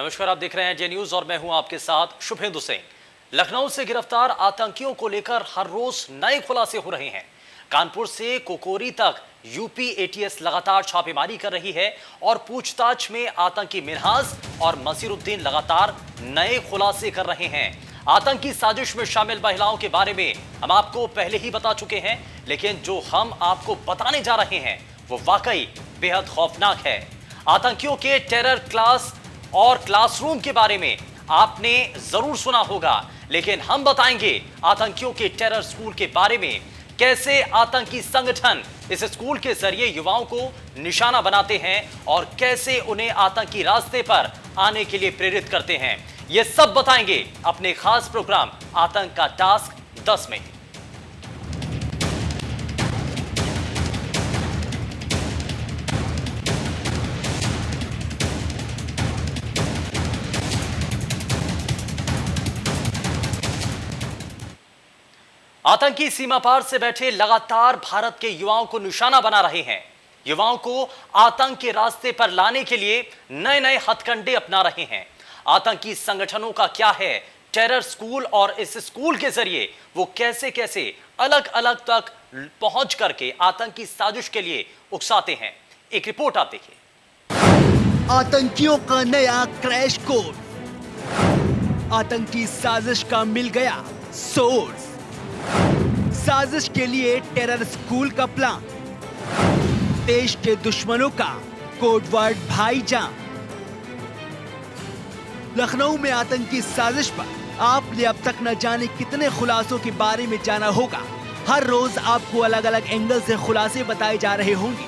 नमस्कार, आप देख रहे हैं जे न्यूज और मैं हूं आपके साथ शुभेंदु सिंह। लखनऊ से गिरफ्तार आतंकियों को लेकर हर रोज नए खुलासे हो रहे हैं। कानपुर से कोकोरी तक यूपी एटीएस लगातार छापेमारी कर रही है और पूछताछ में आतंकी मिन्हाज और मसीरुद्दीन लगातार नए खुलासे कर रहे हैं। आतंकी साजिश में शामिल महिलाओं के बारे में हम आपको पहले ही बता चुके हैं, लेकिन जो हम आपको बताने जा रहे हैं वो वाकई बेहद खौफनाक है। आतंकियों के टेरर क्लास और क्लासरूम के बारे में आपने जरूर सुना होगा, लेकिन हम बताएंगे आतंकियों के टेरर स्कूल के बारे में, कैसे आतंकी संगठन इस स्कूल के जरिए युवाओं को निशाना बनाते हैं और कैसे उन्हें आतंकी रास्ते पर आने के लिए प्रेरित करते हैं। यह सब बताएंगे अपने खास प्रोग्राम आतंक का टास्क 10 में। आतंकी सीमा पार से बैठे लगातार भारत के युवाओं को निशाना बना रहे हैं। युवाओं को आतंक के रास्ते पर लाने के लिए नए नए हथकंडे अपना रहे हैं। आतंकी संगठनों का क्या है टेरर स्कूल, और इस स्कूल के जरिए वो कैसे कैसे अलग अलग तक पहुंच करके आतंकी साजिश के लिए उकसाते हैं। एक रिपोर्ट आप देखिए। आतंकियों का नया क्रैश कोर्स, आतंकी साजिश का मिल गया सोर्स। साजिश के लिए टेरर स्कूल का प्लान, देश के दुश्मनों का कोडवर्ड भाईजान। लखनऊ में आतंकी साजिश पर आपने अब तक न जाने कितने खुलासों के बारे में जाना होगा। हर रोज आपको अलग अलग एंगल से खुलासे बताए जा रहे होंगे।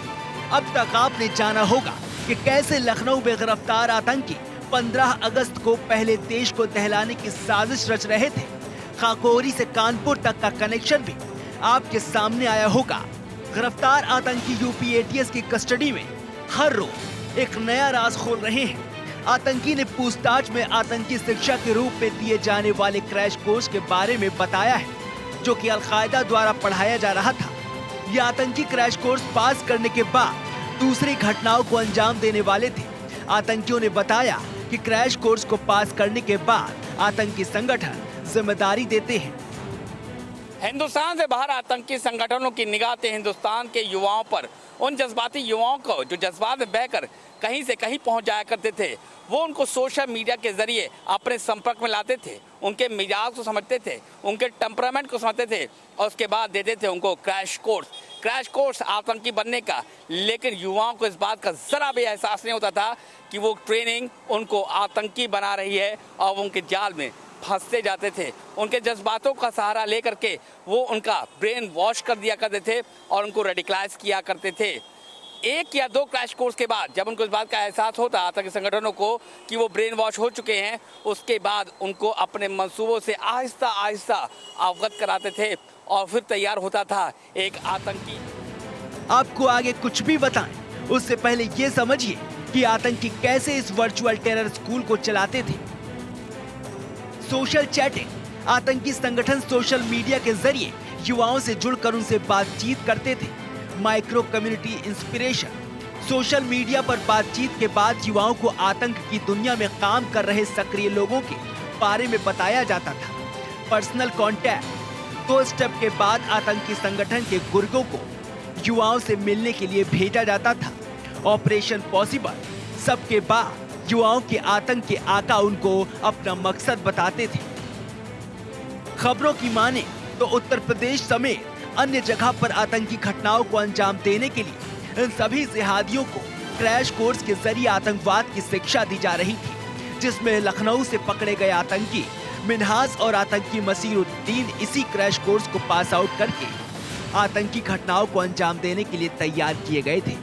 अब तक आपने जाना होगा कि कैसे लखनऊ में गिरफ्तार आतंकी 15 अगस्त को पहले देश को दहलाने की साजिश रच रहे थे। काकोरी से कानपुर तक का कनेक्शन भी आपके सामने आया होगा। गिरफ्तार आतंकी यूपी एटीएस की कस्टडी में हर रोज एक नया राज खोल रहे हैं। आतंकी ने पूछताछ में आतंकी शिक्षा के रूप में दिए जाने वाले क्रैश कोर्स के बारे में बताया है, जो कि अल-कायदा द्वारा पढ़ाया जा रहा था। ये आतंकी क्रैश कोर्स पास करने के बाद दूसरी घटनाओं को अंजाम देने वाले थे। आतंकियों ने बताया कि क्रैश कोर्स को पास करने के बाद आतंकी संगठन जिम्मेदारी देते हैं। हिंदुस्तान से बाहर आतंकी संगठनों की निगाह थे हिंदुस्तान के युवाओं पर। उन जज्बाती युवाओं को जो जज्बात में बहकर कहीं से कहीं पहुंच जाया करते थे, वो उनको सोशल मीडिया के जरिए अपने संपर्क में लाते थे, उनके मिजाज को समझते थे, उनके टेम्परामेंट को समझते थे और उसके बाद देते थे उनको क्रैश कोर्स आतंकी बनने का। लेकिन युवाओं को इस बात का जरा भी एहसास नहीं होता था कि वो ट्रेनिंग उनको आतंकी बना रही है और वो उनके जाल में फंसते जाते थे। उनके जज्बातों का सहारा लेकर के वो उनका ब्रेन वॉश कर दिया करते थे और उनको रेडिकलाइज किया करते थे। 1 या 2 क्रैश कोर्स के बाद जब उनको इस बात का एहसास होता आतंकी संगठनों को कि वो ब्रेन वॉश हो चुके हैं, उसके बाद उनको अपने मंसूबों से आहिस्ता आहिस्ता अवगत कराते थे और फिर तैयार होता था एक आतंकी। आपको आगे कुछ भी बताएं, उससे पहले ये समझिए कि आतंकी कैसे इस वर्चुअल टेरर स्कूल को चलाते थे। सोशल चैटिंग, आतंकी संगठन सोशल मीडिया के जरिए युवाओं से जुड़कर उनसे बातचीत करते थे। Micro community inspiration, social media पर बातचीत के बाद युवाओं को आतंक की दुनिया में काम कर रहे सक्रिय लोगों के बारे में बताया जाता था। पर्सनल कांटेक्ट, 2 स्टेप के बाद आतंकी संगठन के गुर्गों को युवाओं से मिलने के लिए भेजा जाता था। ऑपरेशन पॉसिबल, सबके बाद युवाओं के आतंक के आका उनको अपना मकसद बताते थे। खबरों की माने तो उत्तर प्रदेश समेत अन्य जगह पर आतंकी घटनाओं को अंजाम देने के लिए इन सभी जिहादियों को क्रैश कोर्स के जरिए आतंकवाद की शिक्षा दी जा रही थी, जिसमें लखनऊ से पकड़े गए आतंकी मिन्हाज और आतंकी मसीरुद्दीन इसी क्रैश कोर्स को पास आउट करके आतंकी घटनाओं को अंजाम देने के लिए तैयार किए गए थे।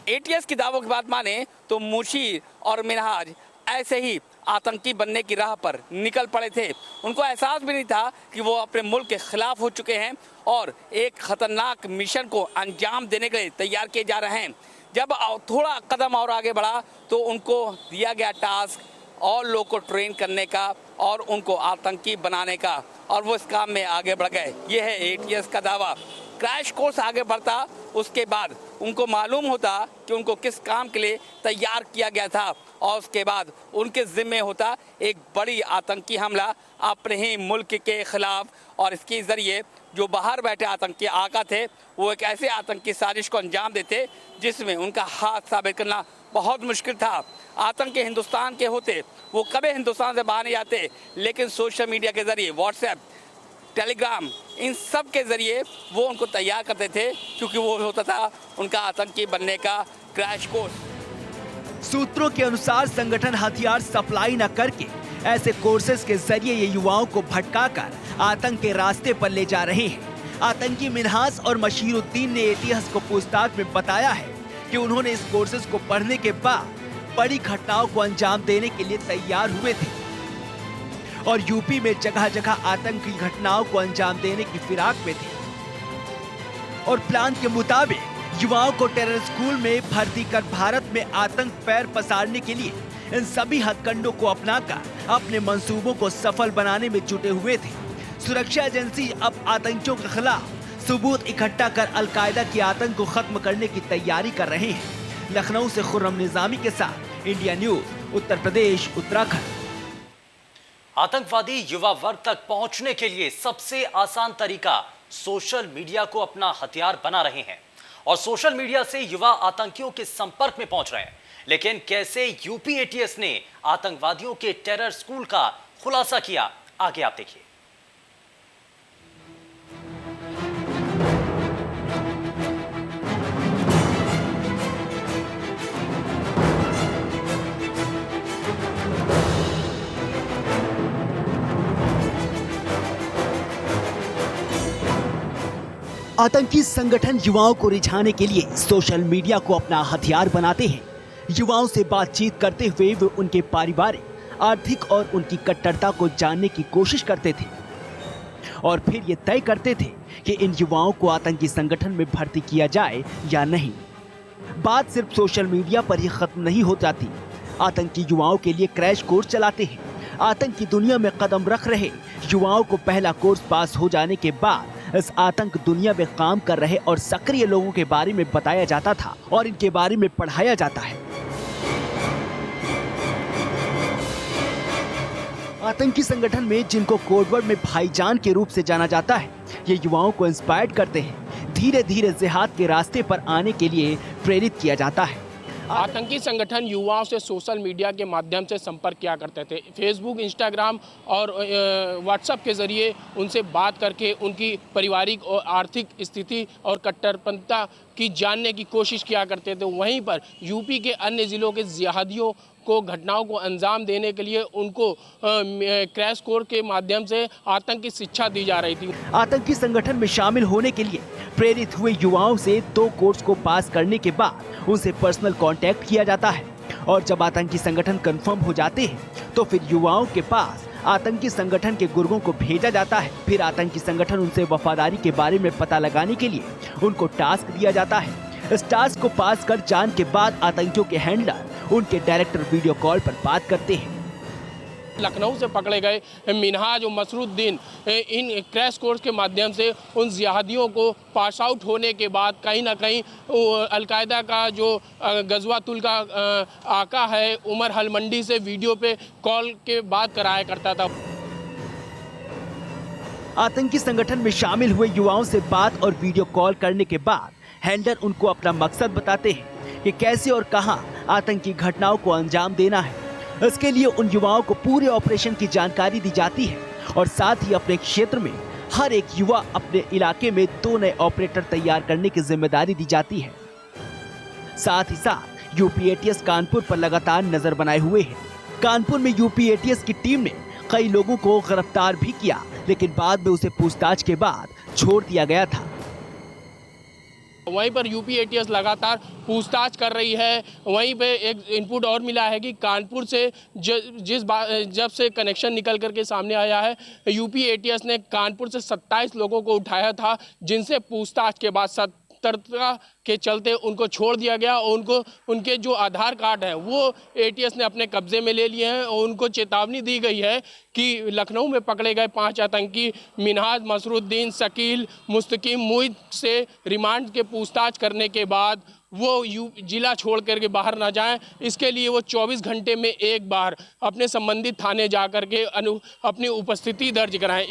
एटीएस की दावों की बात माने तो मुशीर और मिन्हाज ऐसे ही आतंकी बनने की राह पर निकल पड़े थे। उनको एहसास भी नहीं था कि वो अपने मुल्क के खिलाफ हो चुके हैं और एक खतरनाक मिशन को अंजाम देने के लिए तैयार किए जा रहे हैं। जब थोड़ा कदम और आगे बढ़ा तो उनको दिया गया टास्क और लोग को ट्रेन करने का और उनको आतंकी बनाने का, और वो इस काम में आगे बढ़ गए। ये है एटीएस का दावा। क्रैश कोर्स आगे बढ़ता, उसके बाद उनको मालूम होता कि उनको किस काम के लिए तैयार किया गया था और उसके बाद उनके ज़िम्मे होता एक बड़ी आतंकी हमला अपने ही मुल्क के खिलाफ, और इसके ज़रिए जो बाहर बैठे आतंकी आका थे वो एक ऐसे आतंकी साजिश को अंजाम देते जिसमें उनका हाथ साबित करना बहुत मुश्किल था। आतंकी हिंदुस्तान के होते वो कभी हिंदुस्तान से बाहर नहीं आते, लेकिन सोशल मीडिया के ज़रिए, व्हाट्सएप, टेलीग्राम, इन सब के ज़रिए वो उनको तैयार करते थे, क्योंकि वो होता था उनका आतंकी बनने का क्रैश कोर्स। सूत्रों के अनुसार संगठन हथियार सप्लाई न करके ऐसे कोर्सेज के जरिए ये युवाओं को भटकाकर आतंक के रास्ते पर ले जा रहे हैं। आतंकी मिन्हाज और मशीरुद्दीन ने एटीएस को पूछताछ में बताया है कि उन्होंने इस कोर्सेज को पढ़ने के बाद बड़ी घटनाओं को अंजाम देने के लिए तैयार हुए थे और यूपी में जगह जगह आतंकी घटनाओं को अंजाम देने की फिराक में थे और प्लान के मुताबिक युवाओं को टेरर स्कूल में भर्ती कर भारत में आतंक पैर पसारने के लिए इन सभी हथकंडों को अपनाकर अपने मंसूबों को सफल बनाने में जुटे हुए थे। सुरक्षा एजेंसी अब आतंकियों के खिलाफ सबूत इकट्ठा कर अलकायदा के आतंक को खत्म करने की तैयारी कर रहे हैं। लखनऊ से खुर्रम निजामी के साथ इंडिया न्यूज, उत्तर प्रदेश, उत्तराखंड। आतंकवादी युवा वर्ग तक पहुंचने के लिए सबसे आसान तरीका सोशल मीडिया को अपना हथियार बना रहे हैं और सोशल मीडिया से युवा आतंकियों के संपर्क में पहुंच रहे हैं। लेकिन कैसे यूपी एटीएस ने आतंकवादियों के टेरर स्कूल का खुलासा किया, आगे आप देखिए। आतंकी संगठन युवाओं को रिझाने के लिए सोशल मीडिया को अपना हथियार बनाते हैं। युवाओं से बातचीत करते हुए वे उनके पारिवारिक, आर्थिक और उनकी कट्टरता को जानने की कोशिश करते थे और फिर ये तय करते थे कि इन युवाओं को आतंकी संगठन में भर्ती किया जाए या नहीं। बात सिर्फ सोशल मीडिया पर ही खत्म नहीं हो जाती। आतंकी युवाओं के लिए क्रैश कोर्स चलाते हैं। आतंकी दुनिया में कदम रख रहे युवाओं को पहला कोर्स पास हो जाने के बाद इस आतंक दुनिया में काम कर रहे और सक्रिय लोगों के बारे में बताया जाता था और इनके बारे में पढ़ाया जाता है। आतंकी संगठन में जिनको कोडवर्ड में भाईजान के रूप से जाना जाता है, ये युवाओं को इंस्पायर करते हैं। धीरे धीरे जिहाद के रास्ते पर आने के लिए प्रेरित किया जाता है। आतंकी संगठन युवाओं से सोशल मीडिया के माध्यम से संपर्क किया करते थे। फेसबुक, इंस्टाग्राम और व्हाट्सएप के ज़रिए उनसे बात करके उनकी पारिवारिक और आर्थिक स्थिति और कट्टरपंथी की जानने की कोशिश किया करते थे। वहीं पर यूपी के अन्य ज़िलों के जिहादियों को घटनाओं को अंजाम देने के लिए उनको क्रैश कोर्स के माध्यम से आतंक की शिक्षा दी जा रही थी। आतंकी संगठन में शामिल होने के लिए प्रेरित हुए युवाओं से 2 कोर्स को पास करने के बाद उनसे पर्सनल कांटेक्ट किया जाता है और जब आतंकी संगठन कंफर्म हो जाते हैं तो फिर युवाओं के पास आतंकी संगठन के गुर्गों को भेजा जाता है। फिर आतंकी संगठन उनसे वफादारी के बारे में पता लगाने के लिए उनको टास्क दिया जाता है। इस टास्क को पास कर जाने के बाद आतंकियों के हैंडलर उनके डायरेक्टर वीडियो कॉल पर बात करते हैं। लखनऊ से पकड़े गए मिन्हाज और मसरुद्दीन इन क्रैश कोर्स के माध्यम से उन जिहादियों को पास आउट होने के बाद कहीं ना कहीं अलकायदा का जो गजवातुल का आका है उमर हलमंडी से वीडियो पे कॉल के बाद कराया करता था। आतंकी संगठन में शामिल हुए युवाओं से बात और वीडियो कॉल करने के बाद हैंडलर उनको अपना मकसद बताते हैं कि कैसे और कहां आतंकी घटनाओं को अंजाम देना है। इसके लिए उन युवाओं को पूरे ऑपरेशन की जानकारी दी जाती है और साथ ही अपने क्षेत्र में हर एक युवा अपने इलाके में 2 नए ऑपरेटर तैयार करने की जिम्मेदारी दी जाती है। साथ ही साथ यूपी एटीएस कानपुर पर लगातार नजर बनाए हुए है। कानपुर में यूपी एटीएस की टीम ने कई लोगों को गिरफ्तार भी किया, लेकिन बाद में उसे पूछताछ के बाद छोड़ दिया गया था। वहीं पर यूपी एटीएस लगातार पूछताछ कर रही है। वहीं पे एक इनपुट और मिला है कि कानपुर से जब से कनेक्शन निकल करके सामने आया है, यूपी एटीएस ने कानपुर से 27 लोगों को उठाया था, जिनसे पूछताछ के बाद सतर्कता के चलते उनको छोड़ दिया गया और उनके जो आधार कार्ड हैं वो एटीएस ने अपने कब्जे में ले लिए हैं और उनको चेतावनी दी गई है कि लखनऊ में पकड़े गए 5 आतंकी मिन्हाज, मसरुद्दीन, शकील, मुस्तकीम, मुईद से रिमांड के पूछताछ करने के बाद वो जिला छोड़ करके बाहर ना जाएं। इसके लिए वो 24 घंटे में एक बार अपने संबंधित थाने जा करके अपनी उपस्थिति दर्ज कराएं।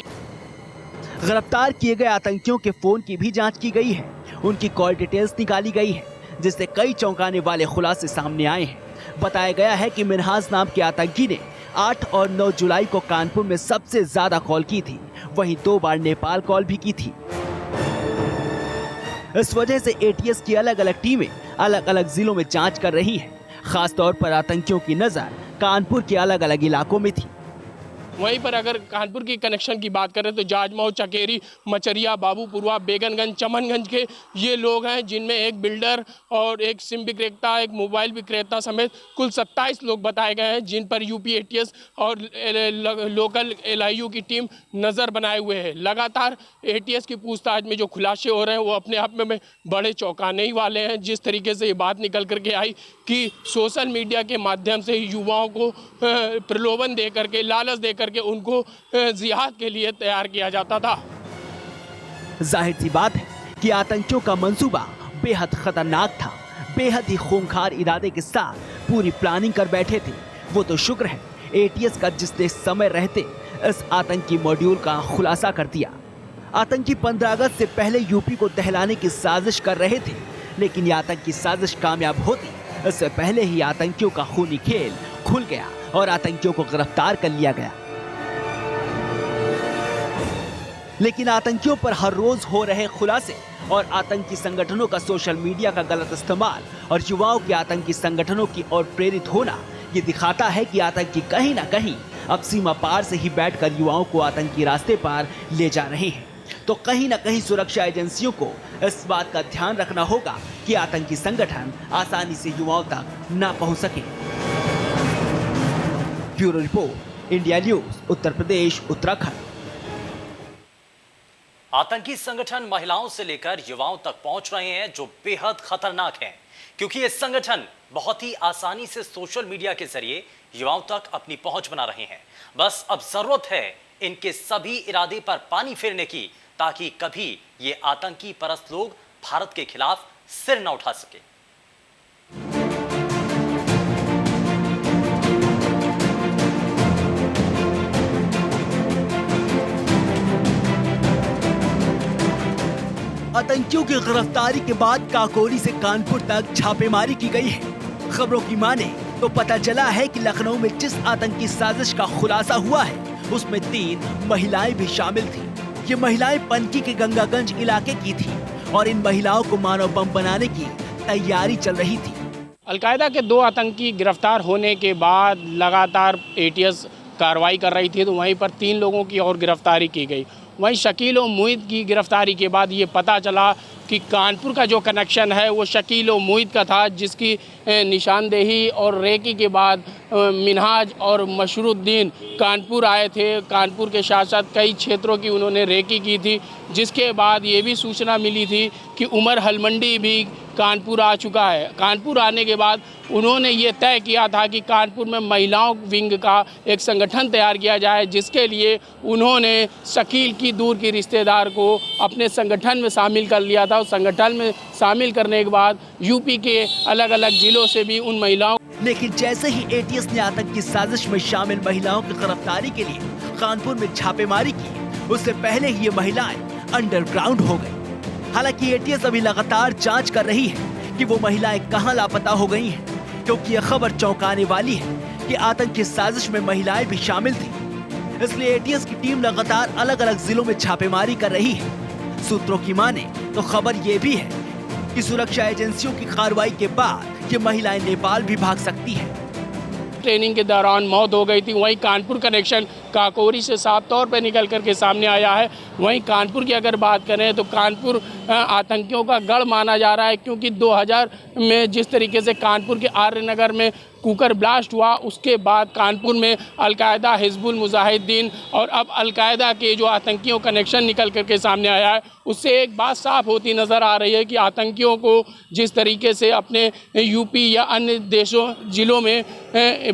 गिरफ्तार किए गए आतंकियों के फोन की भी जांच की गई है। उनकी कॉल डिटेल्स निकाली गई है, जिससे कई चौंकाने वाले खुलासे सामने आए हैं। बताया गया है कि मिनहाज नाम के आतंकी ने 8 और 9 जुलाई को कानपुर में सबसे ज्यादा कॉल की थी, वहीं 2 बार नेपाल कॉल भी की थी। इस वजह से एटीएस की अलग अलग टीमें अलग अलग जिलों में जांच कर रही हैं। खासतौर पर आतंकियों की नजर कानपुर के अलग अलग इलाकों में थी। वहीं पर अगर कानपुर की कनेक्शन की बात करें तो जाजमऊ, चकेरी, मचरिया, बाबूपुरवा, बेगनगंज, चमनगंज के ये लोग हैं, जिनमें एक बिल्डर और एक सिम विक्रेता, एक मोबाइल विक्रेता समेत कुल 27 लोग बताए गए हैं, जिन पर यूपी एटीएस और लोकल एलआईयू की टीम नज़र बनाए हुए है। लगातार एटीएस की पूछताछ में जो खुलासे हो रहे हैं वो अपने आप में बड़े चौंकाने ही वाले हैं। जिस तरीके से ये बात निकल करके आई कि सोशल मीडिया के माध्यम से युवाओं को प्रलोभन दे करके, लालच दे करके उनको जिहाद के लिए तैयार किया जाता था। जाहिर सी बात है कि आतंकियों का मंसूबा बेहद खतरनाक था। बेहद ही खूंखार इरादे के साथ पूरी प्लानिंग कर बैठे थे। वो तो शुक्र है एटीएस का जिसने समय रहते इस आतंकी मॉड्यूल का खुलासा कर दिया। आतंकी 15 अगस्त से पहले यूपी को दहलाने की साजिश कर रहे थे, लेकिन ये आतंकी साजिश कामयाब होती इससे पहले ही आतंकियों का खूनी खेल खुल गया और आतंकियों को गिरफ्तार कर लिया गया। लेकिन आतंकियों पर हर रोज हो रहे खुलासे और आतंकी संगठनों का सोशल मीडिया का गलत इस्तेमाल और युवाओं के आतंकी संगठनों की ओर प्रेरित होना ये दिखाता है कि आतंकी कहीं ना कहीं अब सीमा पार से ही बैठकर युवाओं को आतंकी रास्ते पर ले जा रहे हैं। तो कहीं ना कहीं सुरक्षा एजेंसियों को इस बात का ध्यान रखना होगा कि आतंकी संगठन आसानी से युवाओं तक न पहुंच सके। Bureau report, India news, Uttar Pradesh, Uttarakhand. आतंकी संगठन महिलाओं से लेकर युवाओं तक पहुंच रहे हैं, जो बेहद खतरनाक हैं, क्योंकि ये संगठन बहुत ही आसानी से सोशल मीडिया के जरिए युवाओं तक अपनी पहुंच बना रहे हैं। बस अब जरूरत है इनके सभी इरादे पर पानी फेरने की, ताकि कभी ये आतंकी परस्त लोग भारत के खिलाफ सिर न उठा सके। आतंकियों की गिरफ्तारी के बाद काकोरी से कानपुर तक छापेमारी की गई है। खबरों की माने तो पता चला है कि लखनऊ में जिस आतंकी साजिश का खुलासा हुआ है उसमें 3 महिलाएं भी शामिल थी। ये महिलाएं पनकी के गंगागंज इलाके की थी और इन महिलाओं को मानव बम बनाने की तैयारी चल रही थी। अलकायदा के 2 आतंकी गिरफ्तार होने के बाद लगातार एटीएस कार्रवाई कर रही थी, तो वहीं पर 3 लोगों की और गिरफ्तारी की गई। वहीं शकील और मुईद की गिरफ्तारी के बाद ये पता चला कि कानपुर का जो कनेक्शन है वो शकील और मुईद का था, जिसकी निशानदेही और रेकी के बाद मिनहाज और मशरुद्दीन कानपुर आए थे। कानपुर के साथ साथ कई क्षेत्रों की उन्होंने रेकी की थी, जिसके बाद ये भी सूचना मिली थी कि उमर हलमंडी भी कानपुर आ चुका है। कानपुर आने के बाद उन्होंने ये तय किया था कि कानपुर में महिलाओं विंग का एक संगठन तैयार किया जाए, जिसके लिए उन्होंने शकील की दूर की रिश्तेदार को अपने संगठन में शामिल कर लिया था। उस संगठन में शामिल करने के बाद यूपी के अलग अलग जिलों से भी उन महिलाओं। लेकिन जैसे ही एटीएस ने आतंकी साजिश में शामिल महिलाओं की गिरफ्तारी के लिए कानपुर में छापेमारी की, उससे पहले ही ये महिलाएं अंडरग्राउंड हो गई। हालांकि एटीएस अभी लगातार जांच कर रही है कि वो महिलाएं कहां लापता हो गई हैं, क्योंकि यह खबर चौंकाने वाली है कि आतंकी साजिश में महिलाएं भी शामिल थी। इसलिए एटीएस की टीम लगातार अलग अलग जिलों में छापेमारी कर रही है। सूत्रों की माने तो खबर ये भी है कि सुरक्षा एजेंसियों की कार्रवाई के बाद ये महिलाएं नेपाल भी भाग सकती है। ट्रेनिंग के दौरान मौत हो गई थी। वहीं कानपुर कनेक्शन काकोरी से साफ तौर पर निकल करके सामने आया है। वहीं कानपुर की अगर बात करें तो कानपुर आतंकियों का गढ़ माना जा रहा है, क्योंकि 2000 में जिस तरीके से कानपुर के आर्यनगर में कुकर ब्लास्ट हुआ, उसके बाद कानपुर में अलकायदा, हिजबुल मुजाहिदीन और अब अलकायदा के जो आतंकियों कनेक्शन निकल करके सामने आया है, उससे एक बात साफ होती नज़र आ रही है कि आतंकियों को जिस तरीके से अपने यूपी या अन्य देशों जिलों में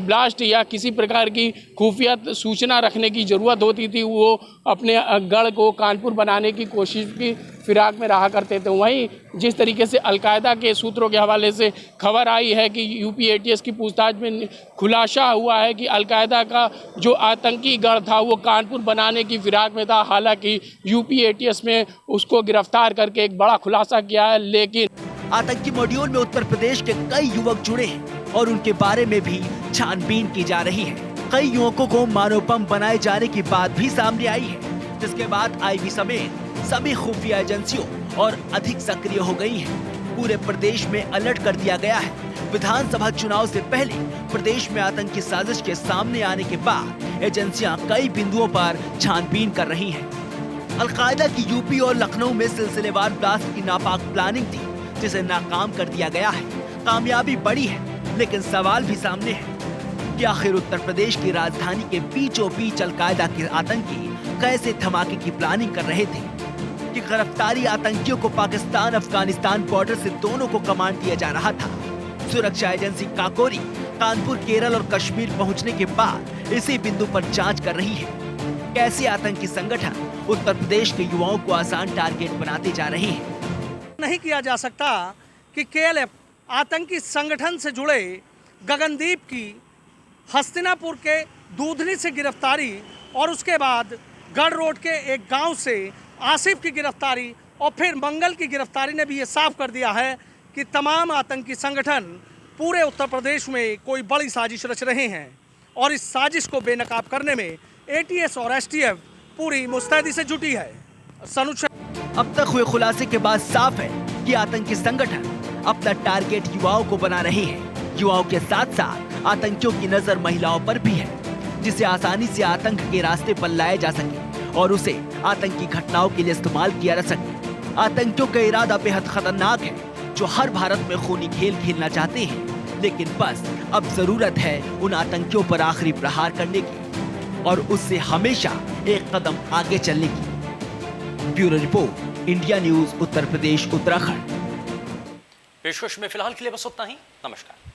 ब्लास्ट या किसी प्रकार की खुफिया सूचना रखने की ज़रूरत होती थी, वो अपने गढ़ को कानपुर बनाने की कोशिश की फिराक में रहा करते थे। वहीं जिस तरीके से अलकायदा के सूत्रों के हवाले से खबर आई है कि यूपी एटीएस की पूछताछ में खुलासा हुआ है कि अलकायदा का जो आतंकी गढ़ था वो कानपुर बनाने की फिराक में था। हालांकि यूपी एटीएस में उसको गिरफ्तार करके एक बड़ा खुलासा किया है। लेकिन आतंकी मॉड्यूल में उत्तर प्रदेश के कई युवक जुड़े हैं और उनके बारे में भी छानबीन की जा रही है। कई युवकों को मानव बम बनाए जाने की बात भी सामने आई है, जिसके बाद आईबी समेत सभी खुफिया एजेंसियों और अधिक सक्रिय हो गई हैं। पूरे प्रदेश में अलर्ट कर दिया गया है। विधानसभा चुनाव से पहले प्रदेश में आतंकी साजिश के सामने आने के बाद एजेंसियां कई बिंदुओं पर छानबीन कर रही हैं। अलकायदा की यूपी और लखनऊ में सिलसिलेवार ब्लास्ट की नापाक प्लानिंग थी, जिसे नाकाम कर दिया गया है। कामयाबी बड़ी है, लेकिन सवाल भी सामने है कि आखिर उत्तर प्रदेश की राजधानी के बीचों बीच अलकायदा के आतंकी कैसे धमाके की प्लानिंग कर रहे थे कि गिरफ्तारी आतंकियों को पाकिस्तान अफगानिस्तान बॉर्डर से दोनों को कमांड दिया जा रहा था। सुरक्षा एजेंसी काकोरी कानपुर, केरल और कश्मीर पहुंचने के बाद इसी बिंदु पर जांच कर रही है। कैसे आतंकी संगठन उत्तर प्रदेश के युवाओं को आसान टारगेट बनाते जा रहे हैं। नहीं किया जा सकता कि केएलएफ आतंकी संगठन से जुड़े गगनदीप की हस्तिनापुर के दूधनी से गिरफ्तारी और उसके बाद गढ़ रोड के एक गांव से आसिफ की गिरफ्तारी और फिर मंगल की गिरफ्तारी ने भी ये साफ कर दिया है कि तमाम आतंकी संगठन पूरे उत्तर प्रदेश में कोई बड़ी साजिश रच रहे हैं और इस साजिश को बेनकाब करने में एटीएस और एसटीएफ पूरी मुस्तैदी से जुटी है। अब तक हुए खुलासे के बाद साफ है कि आतंकी संगठन अपना टारगेट युवाओं को बना रहे हैं। युवाओं के साथ साथ आतंकियों की नजर महिलाओं पर भी है, जिसे आसानी से आतंक के रास्ते पर लाया जा सके और उसे आतंकी घटनाओं के लिए इस्तेमाल किया जा सके। आतंकियों का इरादा बेहद खतरनाक है, जो हर भारत में खूनी खेल खेलना चाहते हैं। लेकिन बस अब जरूरत है उन आतंकियों पर आखिरी प्रहार करने की और उससे हमेशा एक कदम आगे चलने की। Bureau report, India news, Uttar Pradesh, Uttarakhand. पेशकश में फिलहाल के लिए बस उतना ही। नमस्कार।